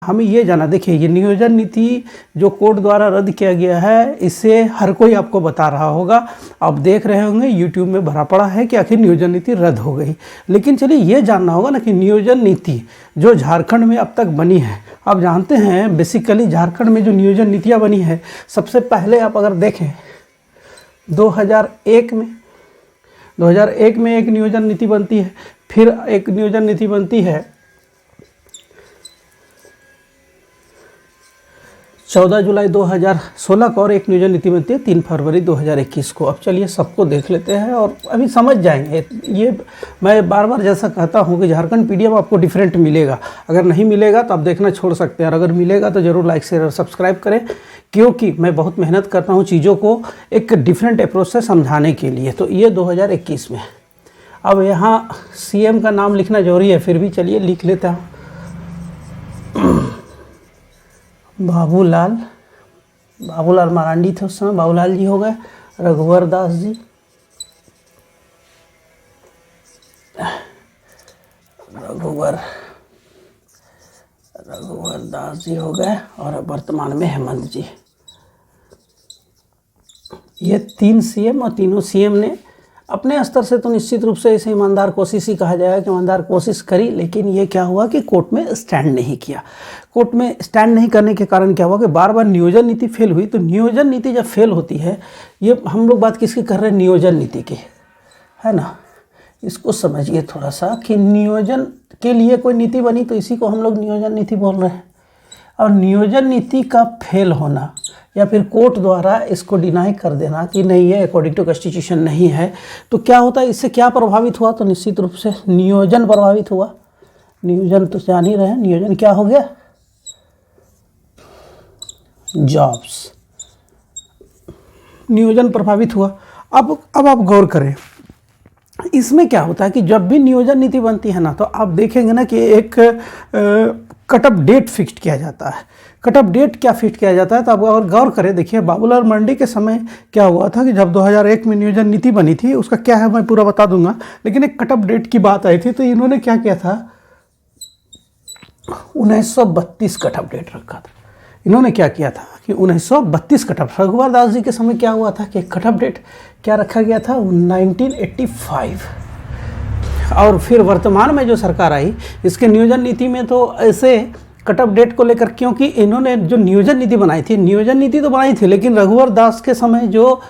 हमें ये जाना, देखिए ये नियोजन नीति जो कोर्ट द्वारा रद्द किया गया है, इससे हर कोई आपको बता रहा होगा, आप देख रहे होंगे यूट्यूब में भरा पड़ा है कि आखिर नियोजन नीति रद्द हो गई। लेकिन चलिए ये जानना होगा ना कि नियोजन नीति जो झारखंड में अब तक बनी है, आप जानते हैं बेसिकली झारखंड में जो नियोजन नीतियाँ बनी है, सबसे पहले आप अगर देखें 2001 में एक नियोजन नीति बनती है, फिर एक नियोजन नीति बनती है 14 जुलाई 2016 को, और एक नियोजन नीति बनती है 3 फरवरी 2021 को। अब चलिए सबको देख लेते हैं और अभी समझ जाएंगे। ये मैं बार बार जैसा कहता हूँ कि झारखंड पीडीएफ आपको डिफरेंट मिलेगा, अगर नहीं मिलेगा तो आप देखना छोड़ सकते हैं, और अगर मिलेगा तो ज़रूर लाइक शेयर और सब्सक्राइब करें, क्योंकि मैं बहुत मेहनत करता हूँ चीज़ों को एक डिफरेंट अप्रोच से समझाने के लिए। तो ये 2021 में, अब यहाँ सीएम का नाम लिखना जरूरी है, फिर भी चलिए लिख लेता हूँ, बाबूलाल मरांडी थे उस समय, बाबूलाल जी हो गए, रघुवर दास जी, रघुवर दास जी हो गए, और वर्तमान में हेमंत जी। ये 3 सीएम, और तीनों सीएम ने अपने स्तर से तो निश्चित रूप से इसे ईमानदार कोशिश ही कहा जाएगा कि ईमानदार कोशिश करी, लेकिन ये क्या हुआ कि कोर्ट में स्टैंड नहीं किया। कोर्ट में स्टैंड नहीं करने के कारण क्या हुआ कि बार बार नियोजन नीति फेल हुई। तो नियोजन नीति जब फेल होती है, ये हम लोग बात किसकी कर रहे हैं, नियोजन नीति की, है ना। इसको समझिए थोड़ा सा कि नियोजन के लिए कोई नीति बनी तो इसी को हम लोग नियोजन नीति बोल रहे हैं। और नियोजन नीति का फेल होना या फिर कोर्ट द्वारा इसको डिनाई कर देना कि नहीं है, अकॉर्डिंग टू कॉन्स्टिट्यूशन नहीं है, तो क्या होता है, इससे क्या प्रभावित हुआ, तो निश्चित रूप से नियोजन प्रभावित हुआ। नियोजन तो जान ही रहे हैं, नियोजन क्या हो गया, जॉब्स, नियोजन प्रभावित हुआ। अब आप गौर करें, इसमें क्या होता है कि जब भी नियोजन नीति बनती है ना, तो आप देखेंगे ना कि एक कट ऑफ डेट फिक्स्ड किया जाता है। कट ऑफ डेट क्या फिक्स किया जाता है, तो आप अगर गौर करें, देखिए बाबूलाल मरांडी के समय क्या हुआ था कि जब 2001 में नियोजन नीति बनी थी, उसका क्या है मैं पूरा बता दूंगा, लेकिन एक कट ऑफ डेट की बात आई थी, तो इन्होंने क्या किया था, 1932 कट ऑफ डेट रखा था। इन्होंने क्या किया था कि 1932 कट ऑफ, रघुवर दास जी के समय क्या हुआ था कि कट ऑफ डेट क्या रखा गया था, 1985। और फिर वर्तमान में जो सरकार आई, इसके नियोजन नीति में तो ऐसे कट ऑफ डेट को लेकर, क्योंकि इन्होंने जो नियोजन नीति बनाई थी, नियोजन नीति तो बनाई थी, लेकिन रघुवर दास के समय जो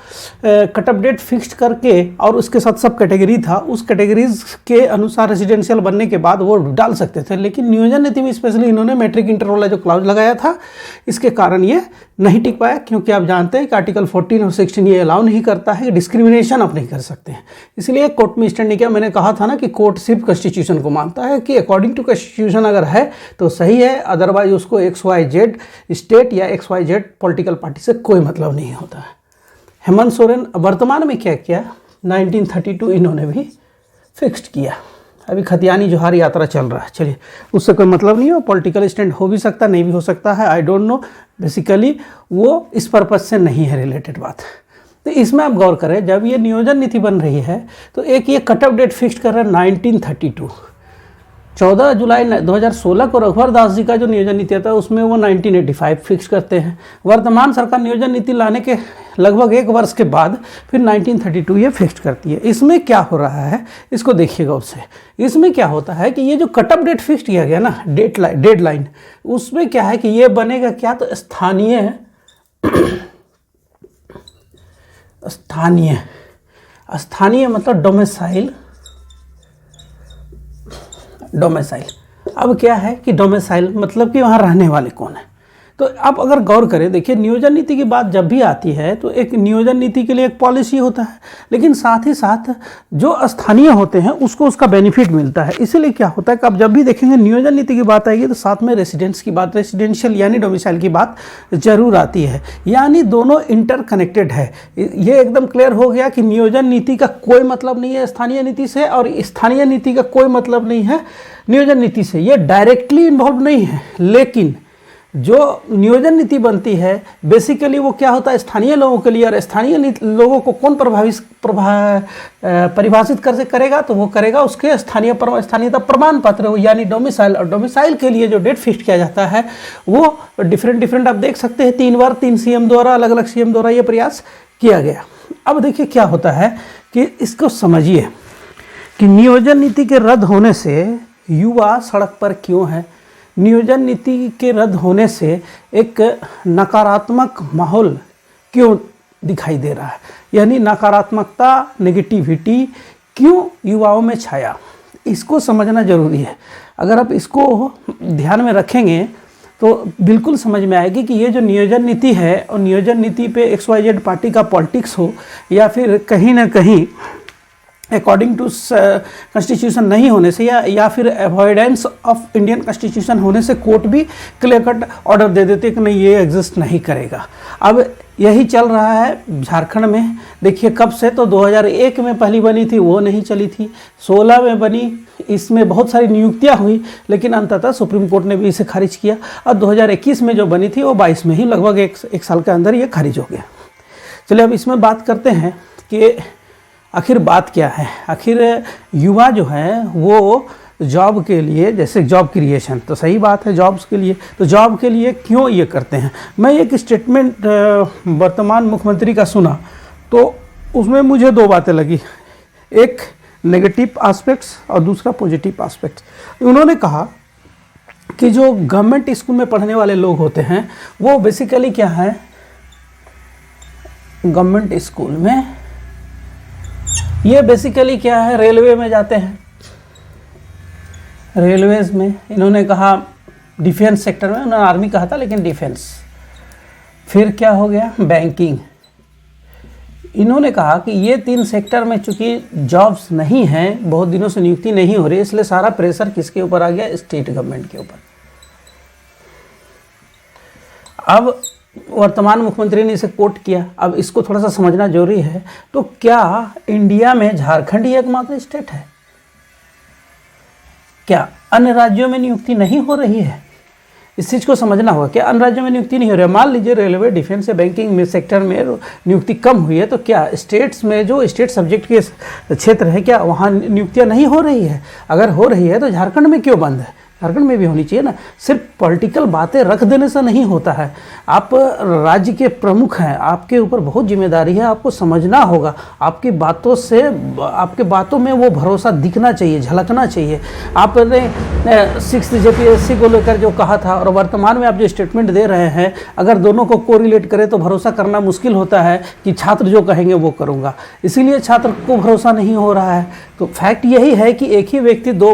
कट ऑफ डेट फिक्स्ड करके और उसके साथ सब कैटेगरी था, उस कैटेगरीज के अनुसार रेजिडेंशियल बनने के बाद वो डाल सकते थे। लेकिन नियोजन नीति में स्पेशली इन्होंने मैट्रिक इंटर वाला जो क्लाउज लगाया था, इसके कारण ये नहीं टिक पाया, क्योंकि आप जानते हैं कि आर्टिकल 14 और 16 ये अलाउ नहीं करता है, डिस्क्रिमिनेशन आप नहीं कर सकते हैं। इसलिए कोर्ट में स्टैंड नहीं किया। मैंने कहा था ना कि कोर्ट सिर्फ कॉन्स्टिट्यूशन को मानता है कि अकॉर्डिंग टू कॉन्स्टिट्यूशन अगर है तो सही है, अदरवाइज उसको XYZ स्टेट या XYZ पॉलिटिकल पार्टी से कोई मतलब नहीं होता है। हेमंत सोरेन वर्तमान में क्या किया, 1932 इन्होंने भी फिक्स्ड किया। अभी खतियानी जोहार यात्रा चल रहा है, चलिए उससे कोई मतलब नहीं हो, पॉलिटिकल स्टैंड हो भी सकता नहीं भी हो सकता है, आई डोंट नो, बेसिकली वो इस पर्पज से नहीं है रिलेटेड बात। तो इसमें आप गौर करें, जब ये नियोजन नीति बन रही है तो एक ये कट ऑफ डेट फिक्स्ड कर रहा है 1932, 14 जुलाई 2016 को रघुवर दास जी का जो नियोजन नीति आता है उसमें वो 1985 फिक्स करते हैं। वर्तमान सरकार नियोजन नीति लाने के लगभग 1 वर्ष के बाद फिर 1932 ये फिक्स करती है। इसमें क्या हो रहा है, इसको देखिएगा उससे। इसमें क्या होता है कि ये जो कट ऑफ डेट फिक्स किया गया ना, डेडलाइन, उसमें क्या है कि ये बनेगा क्या, तो स्थानीय मतलब डोमिसाइल। अब क्या है कि डोमिसाइल मतलब कि वहाँ रहने वाले कौन है। तो आप अगर गौर करें, देखिए नियोजन नीति की बात जब भी आती है तो एक नियोजन नीति के लिए एक पॉलिसी होता है, लेकिन साथ ही साथ जो स्थानीय होते हैं उसको उसका बेनिफिट मिलता है। इसीलिए क्या होता है कि आप जब भी देखेंगे नियोजन नीति की बात आएगी तो साथ में रेसिडेंस की बात, रेसिडेंशियल यानी डोमिसाइल की बात जरूर आती है, यानी दोनों इंटरकनेक्टेड है। ये एकदम क्लियर हो गया कि नियोजन नीति का कोई मतलब नहीं है स्थानीय नीति से, और स्थानीय नीति का कोई मतलब नहीं है नियोजन नीति से। ये डायरेक्टली इन्वॉल्व नहीं है, लेकिन जो नियोजन नीति बनती है बेसिकली वो क्या होता है, स्थानीय लोगों के लिए। और स्थानीय लोगों को कौन परिभाषित करेगा, तो वो करेगा उसके स्थानीयता प्रमाण पत्र यानी डोमिसाइल। और डोमिसाइल के लिए जो डेट फिक्स किया जाता है वो डिफरेंट आप देख सकते हैं, 3 बार 3 सीएम द्वारा, अलग अलग सीएम द्वारा ये प्रयास किया गया। अब देखिए क्या होता है कि इसको समझिए कि नियोजन नीति के रद्द होने से युवा सड़क पर क्यों है। नियोजन नीति के रद्द होने से एक नकारात्मक माहौल क्यों दिखाई दे रहा है, यानी नकारात्मकता, नेगेटिविटी क्यों युवाओं में छाया, इसको समझना जरूरी है। अगर आप इसको ध्यान में रखेंगे तो बिल्कुल समझ में आएगी कि ये जो नियोजन नीति है, और नियोजन नीति पे XYZ पार्टी का पॉलिटिक्स हो या फिर कहीं ना कहीं अकॉर्डिंग टू कॉन्स्टिट्यूशन नहीं होने से या फिर अवॉइडेंस ऑफ इंडियन कॉन्स्टिट्यूशन होने से कोर्ट भी क्लियर कट ऑर्डर दे देते कि नहीं, ये एग्जिस्ट नहीं करेगा। अब यही चल रहा है झारखंड में। देखिए कब से, तो 2001 में पहली बनी थी, वो नहीं चली थी। 16 में बनी, इसमें बहुत सारी नियुक्तियां हुई, लेकिन अंततः सुप्रीम कोर्ट ने भी इसे खारिज किया। और 2021 में जो बनी थी वो 22 में ही लगभग एक साल के अंदर ये खारिज हो गया। चलिए अब इसमें बात करते हैं कि आखिर बात क्या है। आखिर युवा जो है वो जॉब के लिए, जैसे जॉब क्रिएशन तो सही बात है जॉब्स के लिए, तो जॉब के लिए क्यों ये करते हैं। मैं एक स्टेटमेंट वर्तमान मुख्यमंत्री का सुना तो उसमें मुझे 2 बातें लगी, एक नेगेटिव एस्पेक्ट्स और दूसरा पॉजिटिव एस्पेक्ट्स। उन्होंने कहा कि जो गवर्नमेंट स्कूल में पढ़ने वाले लोग होते हैं वो बेसिकली क्या है, गवर्नमेंट स्कूल में ये बेसिकली क्या है, रेलवे में जाते हैं। रेलवेज में इन्होंने कहा, डिफेंस सेक्टर में, उन्होंने आर्मी कहा था लेकिन डिफेंस, फिर क्या हो गया, बैंकिंग। इन्होंने कहा कि ये 3 सेक्टर में चूंकि जॉब्स नहीं हैं, बहुत दिनों से नियुक्ति नहीं हो रही, इसलिए सारा प्रेशर किसके ऊपर आ गया, स्टेट गवर्नमेंट के ऊपर। अब वर्तमान मुख्यमंत्री ने इसे कोट किया। अब इसको थोड़ा सा समझना जरूरी है। तो क्या इंडिया में झारखंड ही एकमात्र स्टेट है? क्या अन्य राज्यों में नियुक्ति नहीं हो रही है? इस चीज़ को समझना होगा। क्या अन्य राज्यों में नियुक्ति नहीं हो रही है? मान लीजिए रेलवे, डिफेंस या बैंकिंग में सेक्टर में नियुक्ति कम हुई है, तो क्या स्टेट्स में जो स्टेट सब्जेक्ट के क्षेत्र है क्या वहाँ नियुक्तियाँ नहीं हो रही है? अगर हो रही है तो झारखंड में क्यों बंद है? झारखंड में भी होनी चाहिए ना। सिर्फ पॉलिटिकल बातें रख देने से नहीं होता है। आप राज्य के प्रमुख हैं, आपके ऊपर बहुत जिम्मेदारी है, आपको समझना होगा। आपकी बातों से, आपके बातों में वो भरोसा दिखना चाहिए, झलकना चाहिए। आपने 6th JPSC को लेकर जो कहा था और वर्तमान में आप जो स्टेटमेंट दे रहे हैं, अगर दोनों को कोरिलेट करें तो भरोसा करना मुश्किल होता है कि छात्र जो कहेंगे वो करूँगा। इसीलिए छात्र को भरोसा नहीं हो रहा है। तो फैक्ट यही है कि एक ही व्यक्ति 2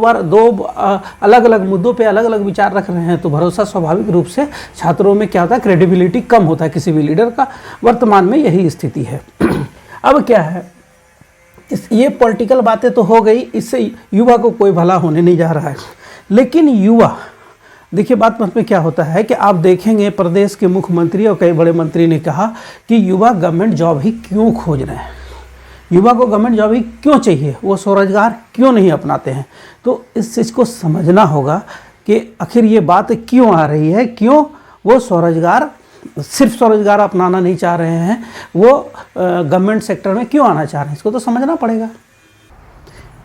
अलग अलग मुद्दों पे अलग अलग विचार रख रहे हैं, तो भरोसा स्वाभाविक रूप से छात्रों में क्या होता है, क्रेडिबिलिटी कम होता है किसी भी लीडर का। वर्तमान में यही स्थिति है। अब क्या है, ये पॉलिटिकल बातें तो हो गई, इससे युवा को कोई भला होने नहीं जा रहा है। लेकिन युवा, देखिए बात में क्या होता है कि आप देखेंगे प्रदेश के मुख्यमंत्री और कई बड़े मंत्री ने कहा कि युवा गवर्नमेंट जॉब ही क्यों खोज रहे हैं, युवा को गवर्नमेंट जॉब ही क्यों चाहिए, वो स्वरोजगार क्यों नहीं अपनाते हैं। तो इस चीज़ को समझना होगा कि आखिर ये बात क्यों आ रही है, क्यों वो स्वरोजगार, सिर्फ स्वरोजगार अपनाना नहीं चाह रहे हैं, वो गवर्नमेंट सेक्टर में क्यों आना चाह रहे हैं, इसको तो समझना पड़ेगा।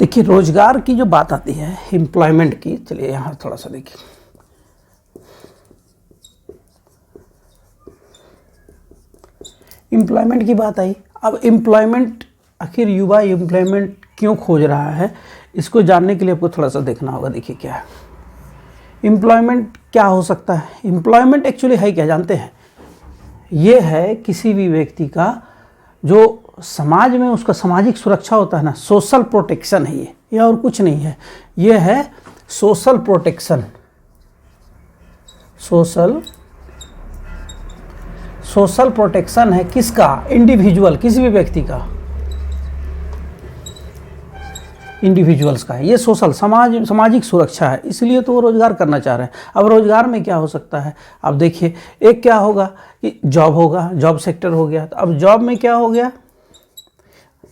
देखिए रोजगार की जो बात आती है, एम्प्लॉयमेंट की, चलिए यहाँ थोड़ा सा देखिए, एम्प्लॉयमेंट की बात आई। अब एम्प्लॉयमेंट, आखिर युवा एम्प्लॉयमेंट क्यों खोज रहा है, इसको जानने के लिए आपको थोड़ा सा देखना होगा। देखिए क्या है एम्प्लॉयमेंट, क्या हो सकता है। एम्प्लॉयमेंट एक्चुअली है क्या जानते हैं, ये है किसी भी व्यक्ति का जो समाज में उसका सामाजिक सुरक्षा होता है ना, सोशल प्रोटेक्शन है ये और कुछ नहीं है। ये है सोशल प्रोटेक्शन। सोशल प्रोटेक्शन है किसका, इंडिविजुअल, किसी भी व्यक्ति का, इंडिविजुअल्स का है ये सोशल, सामाजिक सुरक्षा है। इसलिए तो वो रोजगार करना चाह रहे हैं। अब रोजगार में क्या हो सकता है, अब देखिए एक क्या होगा कि जॉब होगा, जॉब सेक्टर हो गया। तो अब जॉब में क्या हो गया,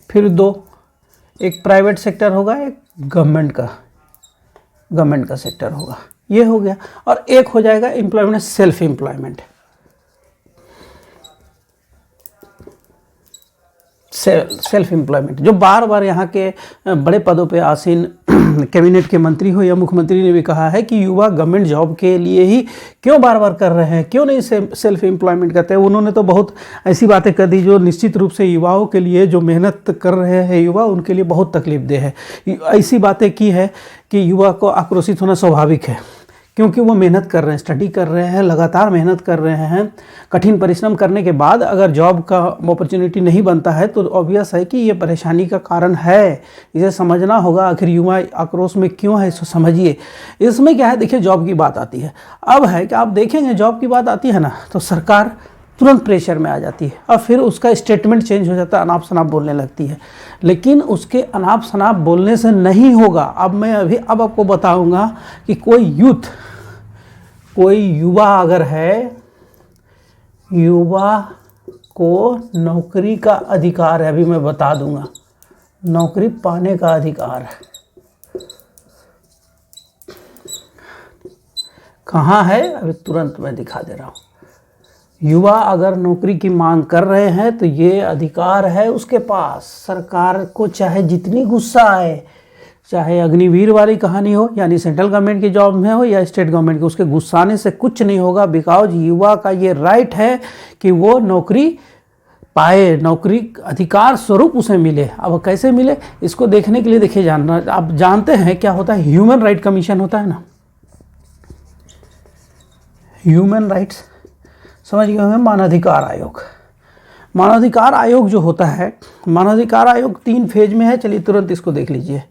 फिर 2, एक प्राइवेट सेक्टर होगा, एक गवर्नमेंट का सेक्टर होगा। ये हो गया। और एक हो जाएगा employment, self employment. Self employment जो बार बार यहाँ के बड़े पदों पे आसीन कैबिनेट के मंत्री हो या मुख्यमंत्री ने भी कहा है कि युवा गवर्नमेंट जॉब के लिए ही क्यों बार बार कर रहे हैं, क्यों नहीं सेल्फ एम्प्लॉयमेंट करते हैं। उन्होंने तो बहुत ऐसी बातें कर दी जो निश्चित रूप से युवाओं के लिए, जो मेहनत कर रहे हैं युवा, उनके लिए बहुत तकलीफदेह है। ऐसी बातें की है कि युवा को आक्रोशित होना स्वाभाविक है, क्योंकि वो मेहनत कर रहे हैं, स्टडी कर रहे हैं, लगातार मेहनत कर रहे हैं। कठिन परिश्रम करने के बाद अगर जॉब का अपॉर्चुनिटी नहीं बनता है तो ऑब्वियस है कि ये परेशानी का कारण है। इसे समझना होगा, आखिर युवा आक्रोश में क्यों है, इसको समझिए। इसमें क्या है, देखिए जॉब की बात आती है। अब है कि आप देखेंगे जॉब की बात आती है ना, तो सरकार तुरंत प्रेशर में आ जाती है और फिर उसका स्टेटमेंट चेंज हो जाता है, अनाप शनाप बोलने लगती है। लेकिन उसके अनाप शनाप बोलने से नहीं होगा। अब आपको बताऊंगा कि कोई युवा अगर है, युवा को नौकरी का अधिकार है, अभी मैं बता दूंगा, नौकरी पाने का अधिकार है। कहाँ है, अभी तुरंत मैं दिखा दे रहा हूँ। युवा अगर नौकरी की मांग कर रहे हैं तो ये अधिकार है उसके पास। सरकार को चाहे जितनी गुस्सा आए, चाहे अग्निवीर वाली कहानी हो, यानी सेंट्रल गवर्नमेंट की जॉब में हो या स्टेट गवर्नमेंट की, उसके गुस्साने से कुछ नहीं होगा। बिकॉज युवा का ये राइट है कि वो नौकरी पाए, नौकरी अधिकार स्वरूप उसे मिले। अब कैसे मिले, इसको देखने के लिए देखिए जानना, आप जानते हैं क्या होता है, ह्यूमन राइट कमीशन होता है ना, ह्यूमन राइट्स समझ गए होंगे, मानवाधिकार आयोग। मानवाधिकार आयोग जो होता है, मानवाधिकार आयोग 3 फेज में है। चलिए तुरंत इसको देख लीजिए।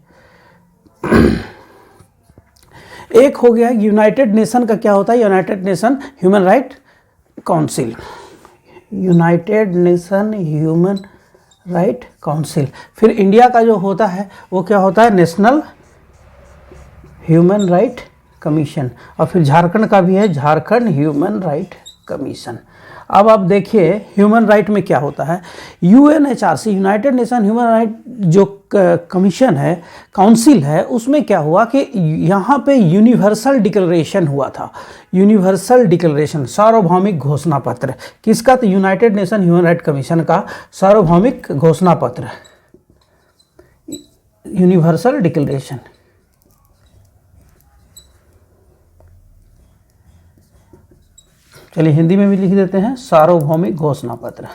एक हो गया यूनाइटेड नेशन का, क्या होता है, United nation human right council, United nation human right council. फिर इंडिया का जो होता है वो क्या होता है, नेशनल ह्यूमन राइट कमीशन। और फिर झारखंड का भी है, झारखंड ह्यूमन राइट कमीशन। अब आप देखिए ह्यूमन राइट में क्या होता है, UNHRC, United nation human right जो कमीशन है, काउंसिल है, उसमें क्या हुआ कि यहाँ पे यूनिवर्सल डिक्लेरेशन हुआ था। यूनिवर्सल डिक्लेरेशन, सार्वभौमिक घोषणा पत्र किसका, तो United nation human right commission का सार्वभौमिक घोषणा पत्र, यूनिवर्सल डिक्लेरेशन। चलिए हिंदी में भी लिख देते हैं, सार्वभौमिक घोषणा पत्र।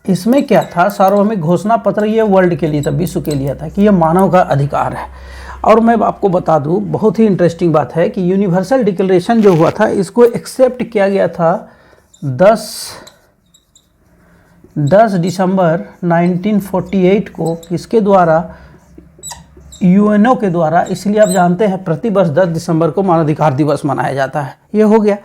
इसमें क्या था, सार्वभौमिक घोषणा पत्र ये वर्ल्ड के लिए था, विश्व के लिए था कि ये मानव का अधिकार है। और मैं आपको बता दूं, बहुत ही इंटरेस्टिंग बात है कि यूनिवर्सल डिक्लेरेशन जो हुआ था, इसको एक्सेप्ट किया गया था 10 दिसंबर 1948 को, किसके द्वारा, यूएनओ के द्वारा। इसलिए आप जानते हैं प्रतिवर्ष 10 दिसंबर को मानवाधिकार दिवस मनाया जाता है। ये हो गया,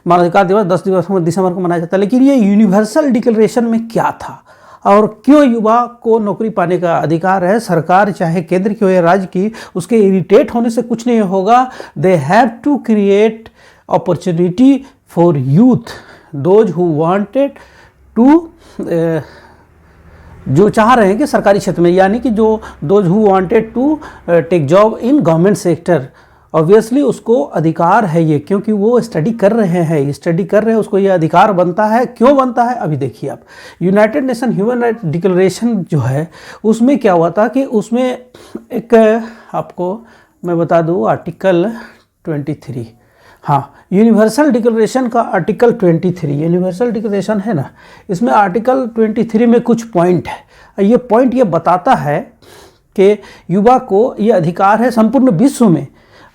मानवाधिकार दिवस 10 दिसंबर को मनाया जाता है। लेकिन ये यूनिवर्सल डिक्लेरेशन में क्या था और क्यों युवा को नौकरी पाने का अधिकार है, सरकार चाहे केंद्र की हो या राज्य की, उसके इरिटेट होने से कुछ नहीं होगा। They have to create opportunity for youth, those who wanted to, जो चाह रहे हैं कि सरकारी क्षेत्र में, यानी कि जो those who wanted to take job in government sector, obviously उसको अधिकार है ये, क्योंकि वो स्टडी कर रहे हैं, उसको ये अधिकार बनता है। क्यों बनता है, अभी देखिए आप। United nation human right declaration जो है, उसमें क्या हुआ था कि उसमें एक, आपको मैं बता दूँ, आर्टिकल 23, हाँ, यूनिवर्सल डिक्लेरेशन का आर्टिकल 23, यूनिवर्सल डिक्लेरेशन है ना, इसमें आर्टिकल 23 में कुछ पॉइंट है। ये पॉइंट ये बताता है कि युवा को ये अधिकार है संपूर्ण विश्व में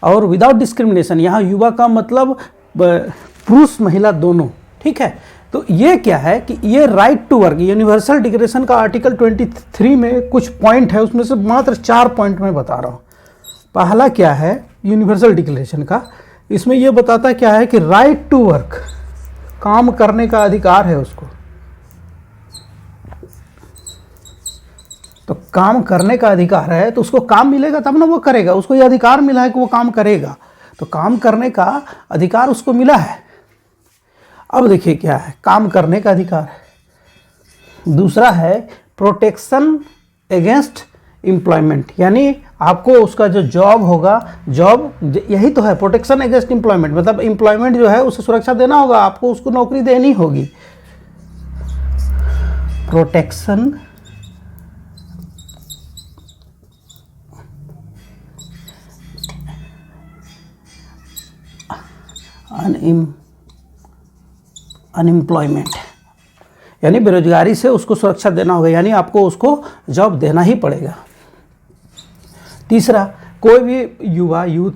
और विदाउट डिस्क्रिमिनेशन। यहाँ युवा का मतलब पुरुष महिला दोनों, ठीक है। तो ये क्या है कि ये right to work, universal declaration का आर्टिकल 23 में कुछ पॉइंट है, उसमें से मात्र 4 पॉइंट मैं बता रहा हूँ। पहला क्या है यूनिवर्सल डिक्लेरेशन का, इसमें यह बताता क्या है कि राइट टू वर्क, काम करने का अधिकार है उसको। तो काम करने का अधिकार है तो उसको काम मिलेगा तब ना वो करेगा, उसको ये अधिकार मिला है कि वो काम करेगा, तो काम करने का अधिकार उसको मिला है। अब देखिए क्या है, काम करने का अधिकार है। दूसरा है प्रोटेक्शन अगेंस्ट एम्प्लॉयमेंट, यानी आपको उसका जो जॉब होगा, जॉब यही तो है प्रोटेक्शन अगेंस्ट एम्प्लॉयमेंट, मतलब एम्प्लॉयमेंट जो है उसे सुरक्षा देना होगा, आपको उसको नौकरी देनी होगी। प्रोटेक्शन अनएम्प्लॉयमेंट, यानी बेरोजगारी से उसको सुरक्षा देना होगा, यानी आपको उसको जॉब देना ही पड़ेगा। तीसरा, कोई भी युवा यूथ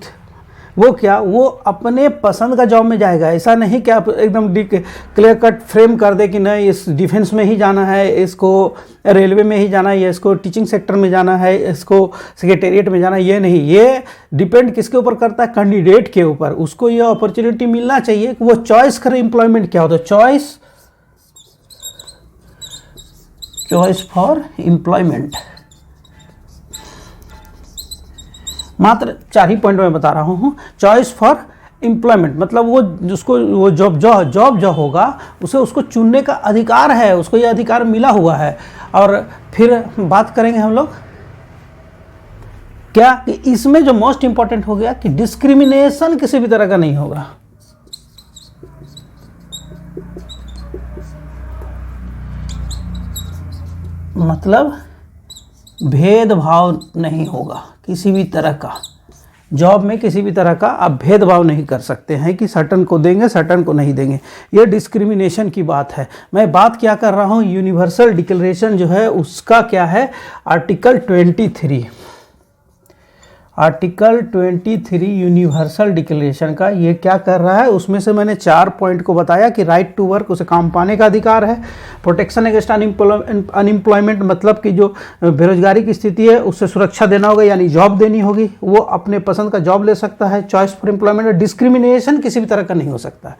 वो क्या, वो अपने पसंद का जॉब में जाएगा। ऐसा नहीं कि आप एकदम क्लियर कट फ्रेम कर दे कि नहीं इस डिफेंस में ही जाना है, इसको रेलवे में ही जाना है, या इसको टीचिंग सेक्टर में जाना है, इसको सेक्रेटेरिएट में जाना है। ये नहीं, ये डिपेंड किसके ऊपर करता है, कैंडिडेट के ऊपर। उसको ये अपॉर्चुनिटी मिलना चाहिए कि वो चॉइस करे एम्प्लॉयमेंट क्या होता है। चॉइस फॉर एम्प्लॉयमेंट, मात्र 4 ही पॉइंट में बता रहा हूँ। चॉइस फॉर एम्प्लॉयमेंट मतलब वो जिसको वो जॉब जो होगा उसे उसको चुनने का अधिकार है, उसको ये अधिकार मिला हुआ है। और फिर बात करेंगे हम लोग क्या कि इसमें जो मोस्ट इंपॉर्टेंट हो गया कि डिस्क्रिमिनेशन किसी भी तरह का नहीं होगा। मतलब भेदभाव नहीं होगा किसी भी तरह का, जॉब में किसी भी तरह का आप भेदभाव नहीं कर सकते हैं कि सर्टन को देंगे सर्टन को नहीं देंगे। ये डिस्क्रिमिनेशन की बात है। मैं बात क्या कर रहा हूँ, यूनिवर्सल डिक्लेरेशन जो है उसका क्या है, आर्टिकल 23 यूनिवर्सल डिक्लेरेशन का ये क्या कर रहा है। उसमें से मैंने 4 पॉइंट को बताया कि राइट टू वर्क, उसे काम पाने का अधिकार है। प्रोटेक्शन अगेंस्ट अनएम्प्लॉयमेंट मतलब कि जो बेरोजगारी की स्थिति है उससे सुरक्षा देना होगा, यानी जॉब देनी होगी, वो अपने पसंद का जॉब ले सकता है। चॉइस फॉर एम्प्लॉयमेंट, डिस्क्रिमिनेशन किसी भी तरह का नहीं हो सकता है।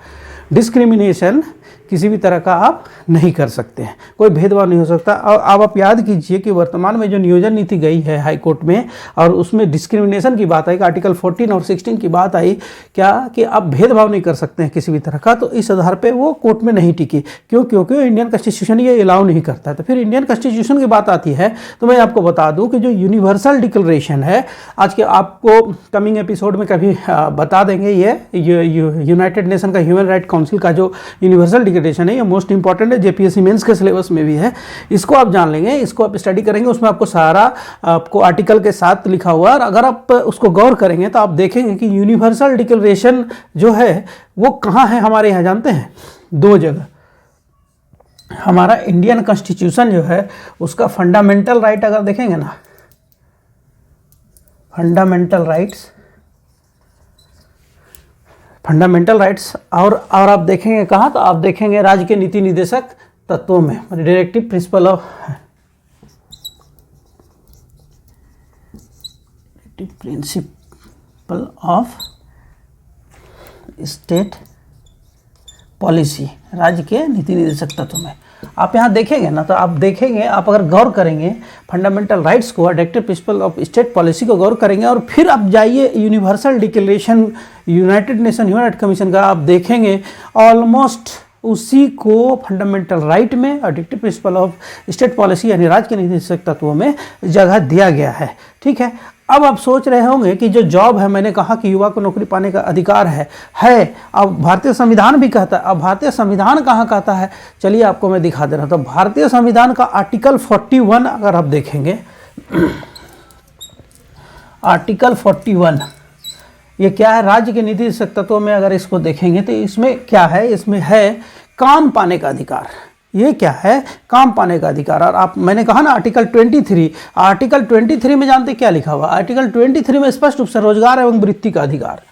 डिस्क्रिमिनेशन किसी भी तरह का आप नहीं कर सकते हैं, कोई भेदभाव नहीं हो सकता। और अब आप याद कीजिए कि वर्तमान में जो नियोजन नीति गई है हाई कोर्ट में, और उसमें डिस्क्रिमिनेशन की बात आई, आर्टिकल 14 और 16 की बात आई क्या कि आप भेदभाव नहीं कर सकते हैं किसी भी तरह का। तो इस आधार पे वो कोर्ट में नहीं टिकी, क्योंकि इंडियन कॉन्स्टिट्यूशन ये अलाउ नहीं करता है। तो फिर इंडियन कॉन्स्टिट्यूशन की बात आती है तो मैं आपको बता दूं कि जो यूनिवर्सल डिक्लेरेशन है, आज के आपको कमिंग एपिसोड में कभी बता देंगे, ये यूनाइटेड नेशन का ह्यूमन राइट काउंसिल का जो यूनिवर्सल डिक्लेरेशन है, ये मोस्ट इंपॉर्टेंट है, जेपीएससी मेंस के सिलेबस में भी है। इसको आप जान लेंगे, इसको आप स्टडी करेंगे, उसमें आपको सारा आपको आर्टिकल के साथ लिखा हुआ है। और अगर आप उसको गौर करेंगे तो आप देखेंगे कि यूनिवर्सल डिक्लेरेशन जो है वो कहाँ है हमारे यहाँ, जानते हैं? 2 जगह। हमारा इंडियन कॉन्स्टिट्यूशन जो है उसका फंडामेंटल राइट अगर देखेंगे ना, फंडामेंटल राइट्स और आप देखेंगे कहाँ, तो आप देखेंगे राज्य के नीति निर्देशक तत्वों में, directive principle of state policy, राज्य के नीति निर्देशक तत्व में आप यहाँ देखेंगे ना, तो आप देखेंगे, आप अगर गौर करेंगे फंडामेंटल राइट्स को, directive principle of state policy को गौर करेंगे, और फिर आप जाइए universal declaration United nation human right commission का, आप देखेंगे ऑलमोस्ट उसी को फंडामेंटल राइट में और directive principle of state policy यानी राज्य के निर्देशक तत्वों में जगह दिया गया है। ठीक है, अब आप सोच रहे होंगे कि जो जॉब है, मैंने कहा कि युवा को नौकरी पाने का अधिकार है। अब भारतीय संविधान भी कहता है। अब भारतीय संविधान कहाँ कहता है, चलिए आपको मैं दिखा दे रहा हूँ। तो भारतीय संविधान का आर्टिकल 41 अगर आप देखेंगे, आर्टिकल 41 ये क्या है, राज्य के नीति तत्वों में अगर इसको देखेंगे तो इसमें क्या है, इसमें है काम पाने का अधिकार। ये क्या है, काम पाने का अधिकार। और आप, मैंने कहा ना आर्टिकल 23 में जानते क्या लिखा हुआ, आर्टिकल 23 में स्पष्ट रूप से रोजगार एवं वृत्ति का अधिकार।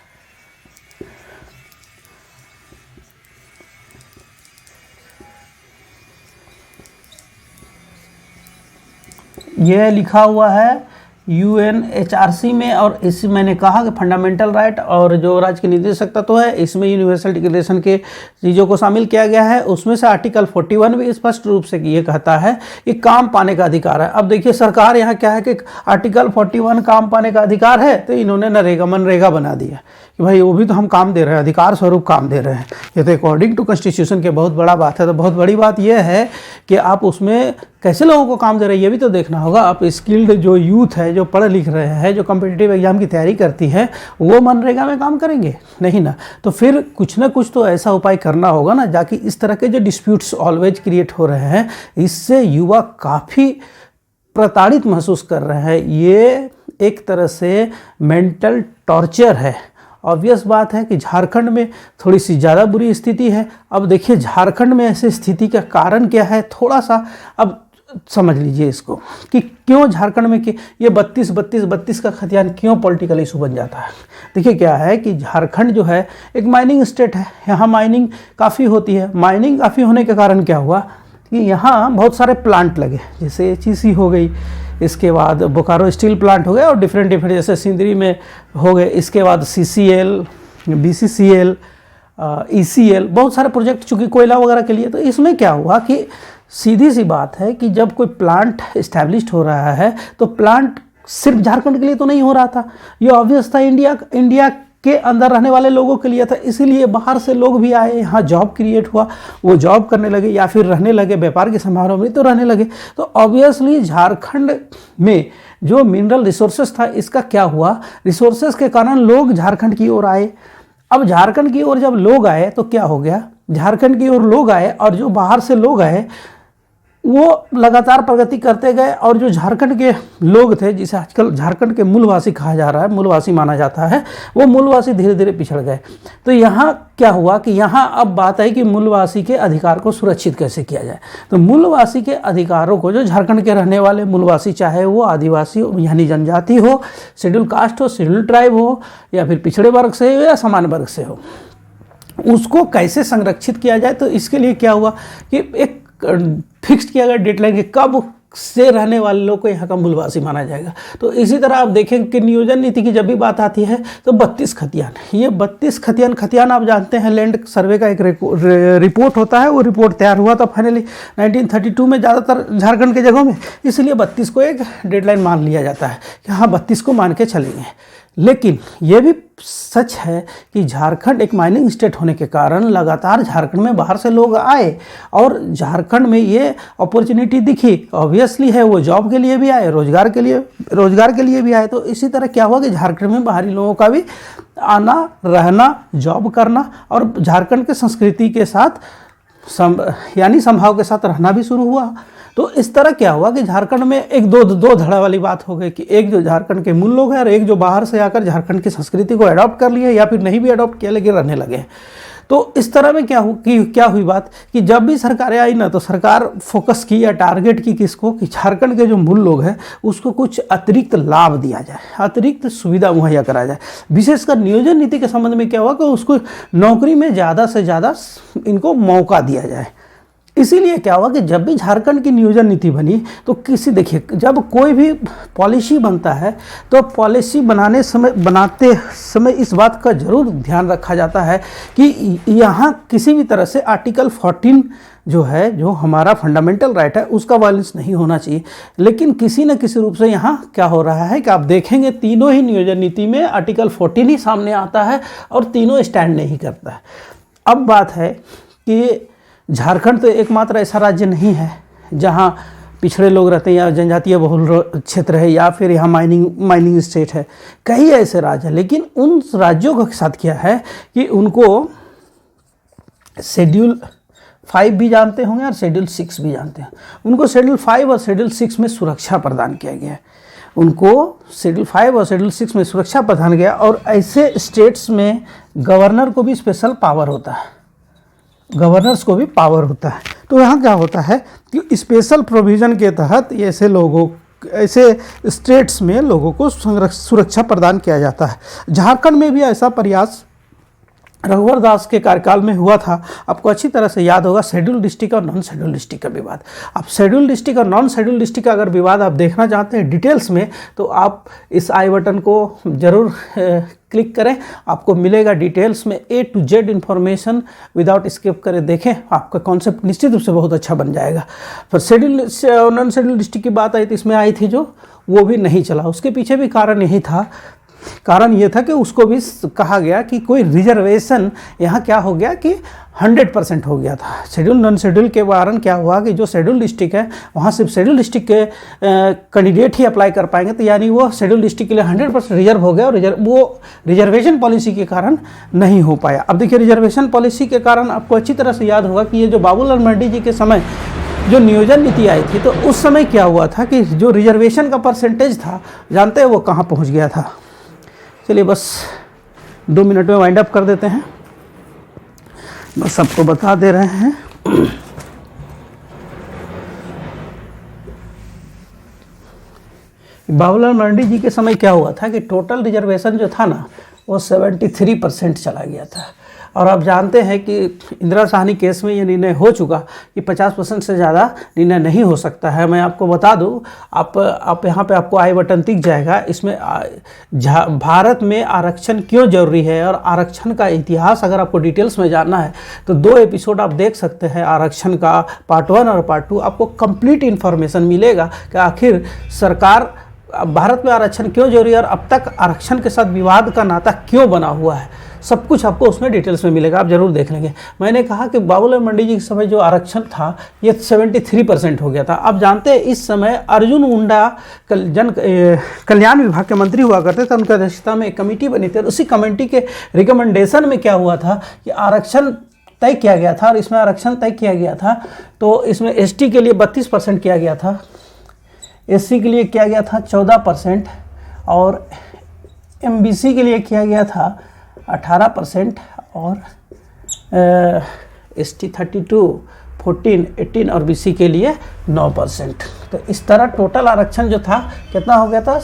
यह लिखा हुआ है UNHRC में, और इसी मैंने कहा कि फंडामेंटल राइट और जो राज्य के निदेशक तत्व है इसमें यूनिवर्सल डिक्लेरेशन के चीज़ों को शामिल किया गया है। उसमें से आर्टिकल 41 भी स्पष्ट रूप से ये कहता है कि काम पाने का अधिकार है। अब देखिए सरकार यहाँ क्या है कि आर्टिकल 41 काम पाने का अधिकार है, तो इन्होंने नरेगा मनरेगा बना दिया कि भाई वो भी तो हम काम दे रहे हैं, अधिकार स्वरूप काम दे रहे हैं। ये तो अकॉर्डिंग टू कॉन्स्टिट्यूशन के बहुत बड़ा बात है। तो बहुत बड़ी बात यह है कि आप उसमें कैसे लोगों को काम दे रहे हैं ये भी तो देखना होगा। आप स्किल्ड जो यूथ है, जो पढ़ लिख रहे हैं, जो कॉम्पिटिटिव एग्जाम की तैयारी करती है, वो मनरेगा में काम करेंगे नहीं ना। तो फिर कुछ ना कुछ तो ऐसा उपाय करना होगा ना, जाकि इस तरह के जो डिस्प्यूट्स ऑलवेज क्रिएट हो रहे हैं इससे युवा काफ़ी प्रताड़ित महसूस कर रहे हैं। ये एक तरह से मेंटल टॉर्चर है। ऑब्वियस बात है कि झारखंड में थोड़ी सी ज़्यादा बुरी स्थिति है। अब देखिए झारखंड में ऐसी स्थिति का कारण क्या है, थोड़ा सा अब समझ लीजिए इसको कि क्यों झारखंड में कि ये 32 का खतियान क्यों पॉलिटिकल इशू बन जाता है। देखिए क्या है कि झारखंड जो है एक माइनिंग स्टेट है, यहाँ माइनिंग काफ़ी होती है। माइनिंग काफ़ी होने के कारण क्या हुआ कि यहाँ बहुत सारे प्लांट लगे, जैसे HEC हो गई, इसके बाद बोकारो स्टील प्लांट हो गया और डिफरेंट जैसे सिंदरी में हो गए, इसके बाद CCL, BCCL, ECL, बहुत सारे प्रोजेक्ट चूँकि कोयला वगैरह के लिए। तो इसमें क्या हुआ कि सीधी सी बात है कि जब कोई प्लांट इस्टेब्लिश हो रहा है तो प्लांट सिर्फ झारखंड के लिए तो नहीं हो रहा था, ये ऑब्वियस था इंडिया के अंदर रहने वाले लोगों के लिए था। इसीलिए बाहर से लोग भी आए, यहाँ जॉब क्रिएट हुआ, वो जॉब करने लगे या फिर रहने लगे, व्यापार के समारोह में तो रहने लगे। तो ऑब्वियसली झारखंड में जो मिनरल रिसोर्सेज था इसका क्या हुआ, रिसोर्सेज के कारण लोग झारखंड की ओर आए। अब झारखंड की ओर जब लोग आए तो क्या हो गया, झारखंड की ओर लोग आए और जो बाहर से लोग आए वो लगातार प्रगति करते गए, और जो झारखंड के लोग थे, जिसे आजकल झारखंड के मूलवासी कहा जा रहा है, मूलवासी माना जाता है, वो मूलवासी धीरे धीरे पिछड़ गए। तो यहाँ क्या हुआ कि यहाँ अब बात आई कि मूलवासी के अधिकार को सुरक्षित कैसे किया जाए। तो मूलवासी के अधिकारों को, जो झारखंड के रहने वाले मूलवासी, चाहे वो आदिवासी हो यानी जनजाति हो, शेड्यूल कास्ट हो, शेड्यूल ट्राइब हो, या फिर पिछड़े वर्ग से हो या सामान्य वर्ग से हो, उसको कैसे संरक्षित किया जाए। तो इसके लिए क्या हुआ कि एक फिक्स किया गया डेडलाइन कि कब से रहने वाले लोग को यहाँ का मूलवासी माना जाएगा। तो इसी तरह आप देखें कि नियोजन नीति की जब भी बात आती है तो 32 खतियान, ये 32 खतियान आप जानते हैं लैंड सर्वे का एक रिपोर्ट होता है। वो रिपोर्ट तैयार हुआ था फाइनली 1932 में ज़्यादातर झारखंड के जगहों में, इसलिए 32 को एक डेडलाइन मान लिया जाता है कि हाँ 32 को मान के चलेंगे। लेकिन ये भी सच है कि झारखंड एक माइनिंग स्टेट होने के कारण लगातार झारखंड में बाहर से लोग आए और झारखंड में ये अपॉर्चुनिटी दिखी। ऑब्वियसली है वो जॉब के लिए भी आए, रोजगार के लिए भी आए। तो इसी तरह क्या हुआ कि झारखंड में बाहरी लोगों का भी आना, रहना, जॉब करना और झारखंड के संस्कृति के साथ यानी संभाव के साथ रहना भी शुरू हुआ। तो इस तरह क्या हुआ कि झारखंड में एक दो धड़ा वाली बात हो गई कि एक जो झारखंड के मूल लोग हैं और एक जो बाहर से आकर झारखंड की संस्कृति को अडॉप्ट कर लिए या फिर नहीं भी अडॉप्ट किया लेकिन रहने लगे। तो इस तरह में क्या हुई बात कि जब भी सरकारें आई ना तो सरकार फोकस की या टारगेट की किसको, कि झारखंड के जो मूल लोग हैं उसको कुछ अतिरिक्त लाभ दिया जाए, अतिरिक्त सुविधा मुहैया कराया जाए। विशेषकर नियोजन नीति के संबंध में क्या हुआ कि उसको नौकरी में ज़्यादा से ज़्यादा इनको मौका दिया जाए। इसीलिए क्या हुआ कि जब भी झारखंड की नियोजन नीति बनी तो देखिए जब कोई भी पॉलिसी बनता है तो पॉलिसी बनाते समय इस बात का जरूर ध्यान रखा जाता है कि यहाँ किसी भी तरह से आर्टिकल 14 जो है, जो हमारा फंडामेंटल राइट है, उसका वायलेंस नहीं होना चाहिए। लेकिन किसी न किसी रूप से यहाँ क्या हो रहा है कि आप देखेंगे तीनों ही नियोजन नीति में आर्टिकल 14 ही सामने आता है और तीनों स्टैंड नहीं करता है। अब बात है कि झारखंड तो एकमात्र ऐसा राज्य नहीं है जहाँ पिछड़े लोग रहते हैं या जनजातीय बहुल क्षेत्र है या फिर यहाँ माइनिंग स्टेट है। कई ऐसे राज्य हैं, लेकिन उन राज्यों के साथ क्या है कि उनको शेड्यूल 5 भी जानते होंगे और शेड्यूल 6 भी जानते हैं। उनको शेड्यूल 5 और शेड्यूल 6 में सुरक्षा प्रदान किया गया है। उनको शेड्यूल 5 और शेड्यूल 6 में सुरक्षा प्रदान किया और ऐसे स्टेट्स में गवर्नर को भी स्पेशल पावर होता है, गवर्नर्स को भी पावर होता है। तो यहाँ क्या होता है कि स्पेशल प्रोविज़न के तहत ऐसे स्टेट्स में लोगों को सुरक्षा प्रदान किया जाता है। झारखंड में भी ऐसा प्रयास रघुवर दास के कार्यकाल में हुआ था। आपको अच्छी तरह से याद होगा शेड्यूल डिस्ट्रिक्ट और नॉन शेड्यूल डिस्ट्रिक्ट का विवाद। आप शेड्यूल डिस्ट्रिक्ट और नॉन शेड्यूल डिस्ट्रिक्ट का अगर विवाद आप देखना चाहते हैं डिटेल्स में, तो आप इस आई बटन को जरूर क्लिक करें, आपको मिलेगा डिटेल्स में A to Z information without skip करें, देखें, आपका कॉन्सेप्ट निश्चित रूप से बहुत अच्छा बन जाएगा। पर शेड्यूल नॉन शेड्यूल डिस्ट्रिक्ट की बात आई तो इसमें आई थी जो वो भी नहीं चला। उसके पीछे भी कारण यही था, कारण ये था कि उसको भी कहा गया कि कोई रिजर्वेशन यहाँ क्या हो गया कि 100% हो गया था। शेड्यूल नॉन शेड्यूल के कारण क्या हुआ कि जो शेड्यूल डिस्ट्रिक्ट है वहाँ सिर्फ शेड्यूल डिस्ट्रिक्ट के कैंडिडेट ही अप्लाई कर पाएंगे, तो यानी वो शेड्यूल डिस्ट्रिक्ट के लिए 100% रिजर्व हो गया, और वो रिजर्वेशन पॉलिसी के कारण नहीं हो पाया। अब देखिए, रिजर्वेशन पॉलिसी के कारण आपको अच्छी तरह से याद होगा कि ये जो बाबूलाल मरांडी जी के समय जो नियोजन नीति आई थी, तो उस समय क्या हुआ था कि जो रिजर्वेशन का परसेंटेज था, जानते हैं वो कहाँ पहुँच गया था। चलिए बस 2 मिनट में वाइंड अप कर देते हैं, बस सबको बता दे रहे हैं। बाबूलाल मरांडी जी के समय क्या हुआ था कि टोटल रिजर्वेशन जो था ना वो 73% चला गया था। और आप जानते हैं कि इंदिरा साहनी केस में ये निर्णय हो चुका कि 50% से ज़्यादा निर्णय नहीं हो सकता है। मैं आपको बता दूं, आप यहाँ पे आपको आई बटन दिख जाएगा, इसमें भारत में आरक्षण क्यों जरूरी है और आरक्षण का इतिहास अगर आपको डिटेल्स में जानना है तो 2 एपिसोड आप देख सकते हैं आरक्षण का, पार्ट 1 और पार्ट 2। आपको कंप्लीट इन्फॉर्मेशन मिलेगा कि आखिर सरकार भारत में आरक्षण क्यों जरूरी है और अब तक आरक्षण के साथ विवाद का नाता क्यों बना हुआ है, सब कुछ आपको उसमें डिटेल्स में मिलेगा, आप जरूर देख लेंगे। मैंने कहा कि बाबूलाल मरांडी जी के समय जो आरक्षण था ये 73% हो गया था। आप जानते हैं इस समय अर्जुन मुंडा कल्याण विभाग के मंत्री हुआ करते थे, उनकी अध्यक्षता में एक कमेटी बनी थी, और उसी कमेटी के रिकमेंडेशन में क्या हुआ था कि आरक्षण तय किया गया था, और इसमें आरक्षण तय किया गया था तो इसमें ST के लिए 32% किया गया था, SC के लिए किया गया था 14%, और MBC के लिए किया गया था 18%, और ST 32, 14, 18 और BC के लिए 9%। तो इस तरह टोटल आरक्षण जो था कितना हो गया था,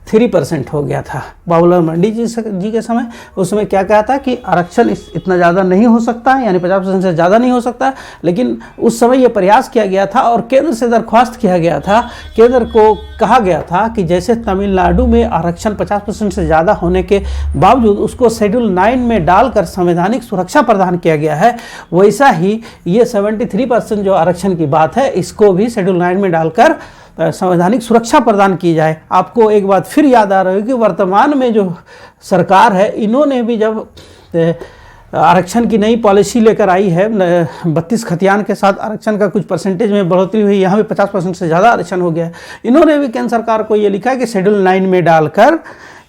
73% हो गया था बाबूलाल मरांडी जी के समय। उस समय क्या कहा था कि आरक्षण इतना ज़्यादा नहीं हो सकता है, यानी 50% से ज़्यादा नहीं हो सकता, लेकिन उस समय ये प्रयास किया गया था और केंद्र से दरख्वास्त किया गया था, केंद्र को कहा गया था कि जैसे तमिलनाडु में आरक्षण 50% से ज़्यादा होने के बावजूद उसको शेड्यूल 9 में डालकर संवैधानिक सुरक्षा प्रदान किया गया है, वैसा ही ये 73% जो आरक्षण की बात है इसको भी शेड्यूल 9 में डालकर संवैधानिक सुरक्षा प्रदान की जाए। आपको एक बात फिर याद आ रही है कि वर्तमान में जो सरकार है, इन्होंने भी जब आरक्षण की नई पॉलिसी लेकर आई है, 32 खतियान के साथ आरक्षण का कुछ परसेंटेज में बढ़ोतरी हुई, यहाँ भी 50% से ज़्यादा आरक्षण हो गया है। इन्होंने भी केंद्र सरकार को ये लिखा है कि शेड्यूल 9 में डालकर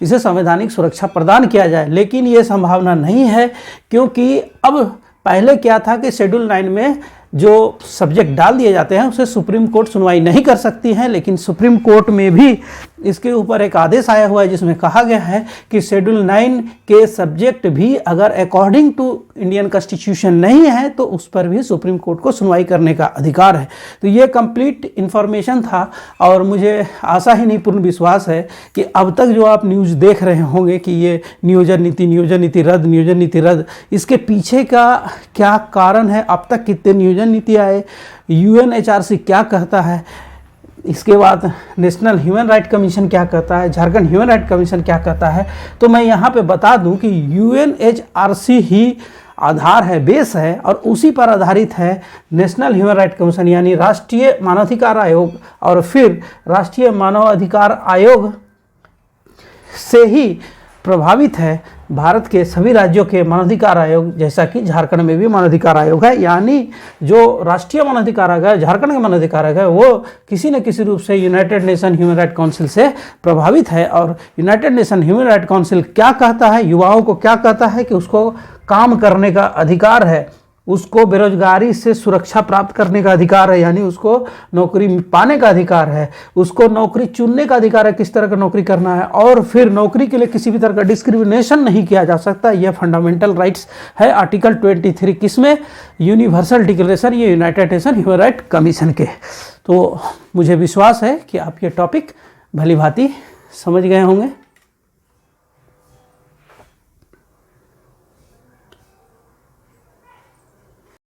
इसे संवैधानिक सुरक्षा प्रदान किया जाए, लेकिन ये संभावना नहीं है, क्योंकि अब पहले क्या था कि शेड्यूल 9 में जो सब्जेक्ट डाल दिए जाते हैं उसे सुप्रीम कोर्ट सुनवाई नहीं कर सकती है, लेकिन सुप्रीम कोर्ट में भी इसके ऊपर एक आदेश आया हुआ है जिसमें कहा गया है कि शेड्यूल 9 के सब्जेक्ट भी अगर अकॉर्डिंग टू इंडियन कॉन्स्टिट्यूशन नहीं है तो उस पर भी सुप्रीम कोर्ट को सुनवाई करने का अधिकार है। तो ये कंप्लीट इन्फॉर्मेशन था, और मुझे आशा ही नहीं पूर्ण विश्वास है कि अब तक जो आप न्यूज़ देख रहे होंगे कि ये नियोजन नीति रद्द, इसके पीछे का क्या कारण है, अब तक कितने नियोजन नीति आए, UNHRC क्या कहता है, इसके बाद नेशनल ह्यूमन राइट कमीशन क्या कहता है, झारखंड ह्यूमन राइट कमीशन क्या कहता है। तो मैं यहाँ पे बता दूं कि UNHRC ही आधार है, बेस है, और उसी पर आधारित है नेशनल ह्यूमन राइट कमीशन यानी राष्ट्रीय मानवाधिकार आयोग, और फिर राष्ट्रीय मानवाधिकार आयोग से ही प्रभावित है भारत के सभी राज्यों के मानवाधिकार आयोग, जैसा कि झारखंड में भी मानवाधिकार आयोग है। यानी जो राष्ट्रीय मानवाधिकार आयोग है, झारखंड का मानवाधिकार आयोग है, वो किसी न किसी रूप से United nation human right council से प्रभावित है। और United nation human right council क्या कहता है, युवाओं को क्या कहता है कि उसको काम करने का अधिकार है, उसको बेरोजगारी से सुरक्षा प्राप्त करने का अधिकार है, यानी उसको नौकरी पाने का अधिकार है, उसको नौकरी चुनने का अधिकार है, किस तरह का नौकरी करना है, और फिर नौकरी के लिए किसी भी तरह का डिस्क्रिमिनेशन नहीं किया जा सकता। यह फंडामेंटल राइट्स है आर्टिकल 23 किसमें, यूनिवर्सल डिक्लेरेशन, ये United nation human right commission के। तो मुझे विश्वास है कि आप ये टॉपिक भली भांति समझ गए होंगे।